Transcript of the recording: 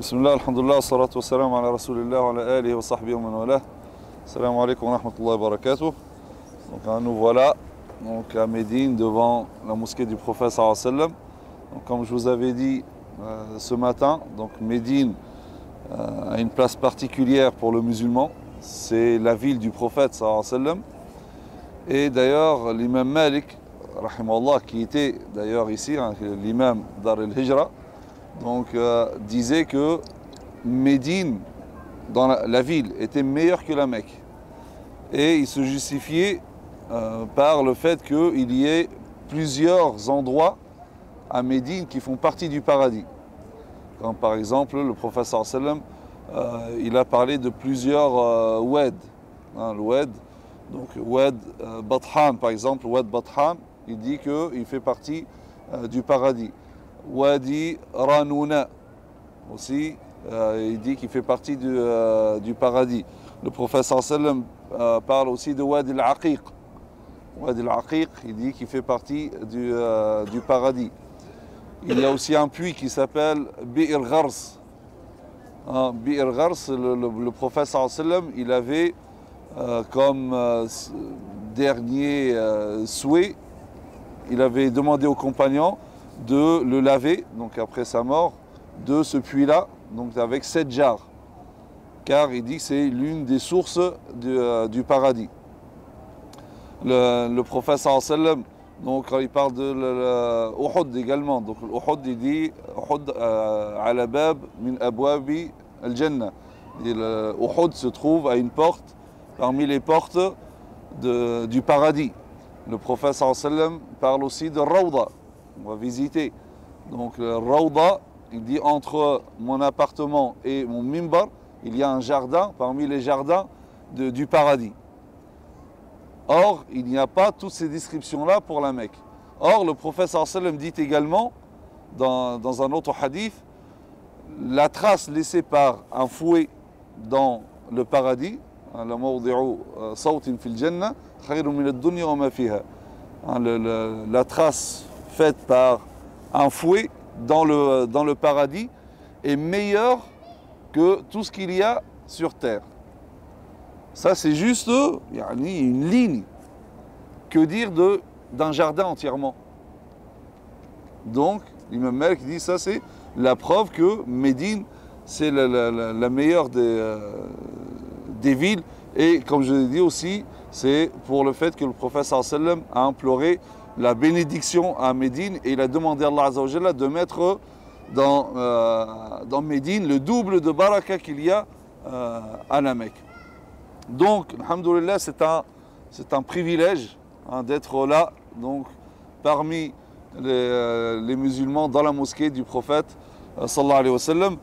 Bismillah, alhamdulillah, salatu wassalam ala rasulillah wa ala alihi wa sahbihi wa man wala. Assalamu alaikum wa rahmatullahi wa barakatuh. Donc nous voilà donc, à Médine devant la mosquée du prophète sallallahu alayhi wa sallam. Donc, comme je vous avais dit ce matin, donc Médine a une place particulière pour le musulman. C'est la ville du prophète sallallahu alayhi wa sallam. Et d'ailleurs l'imam Malik, rahimahullah, qui était d'ailleurs ici, hein, l'imam Dar el-Hijra, donc disait que Médine, dans la ville, était meilleure que la Mecque. Et il se justifiait par le fait qu'il y ait plusieurs endroits à Médine qui font partie du paradis. Comme par exemple, le prophète sallallahu alayhi wa sallam, il a parlé de plusieurs oued. Hein, le oued, donc oued Bathan par exemple, oued Bathan, il dit qu'il fait partie du paradis. Wadi Ranouna aussi, il dit qu'il fait partie du paradis. Le prophète sallallahu alayhi wa sallam parle aussi de Wadi al-Aqiq. Wadi al-Aqiq, il dit qu'il fait partie du paradis. Il y a aussi un puits qui s'appelle Bi'r Ghars. Bi'r Ghars, le prophète sallallahu alayhi wa sallam, il avait comme dernier souhait, il avait demandé aux compagnons de le laver, donc après sa mort, de ce puits-là, donc avec 7 jarres. Car il dit que c'est l'une des sources du paradis. Le prophète sallallahu alayhi wa sallam, donc quand il parle de Uhud également, donc Uhud il dit Uhud ala bab min abwabi al-jannah. Uhud se trouve à une porte parmi les portes du paradis. Le prophète sallallahu alayhi wa sallam parle aussi de Rawda. On va visiter. Donc le Rawda, il dit entre mon appartement et mon mimbar, il y a un jardin parmi les jardins du paradis. Or, il n'y a pas toutes ces descriptions-là pour la Mecque. Or, le prophète sallallahu alayhi wa sallam dit également, dans un autre hadith, la trace laissée par un fouet dans le paradis, la mawdi'u sawtin fil jannah, khayrun min ad-dunya wa ma fiha. La trace faite par un fouet dans le paradis est meilleure que tout ce qu'il y a sur terre. Ça c'est juste une ligne. Que dire d'un jardin entièrement? Donc l'imam Malik dit ça c'est la preuve que Médine c'est la meilleure des villes. Et comme je l'ai dit aussi, c'est pour le fait que le prophète sallallahu alayhi wa sallam a imploré la bénédiction à Médine et il a demandé à Allah Azza wa Jalla de mettre dans Médine le double de baraka qu'il y a à la Mecque. Donc, alhamdoulilah, c'est un privilège d'être là, donc parmi les musulmans dans la mosquée du prophète sallallahu alayhi wa sallam.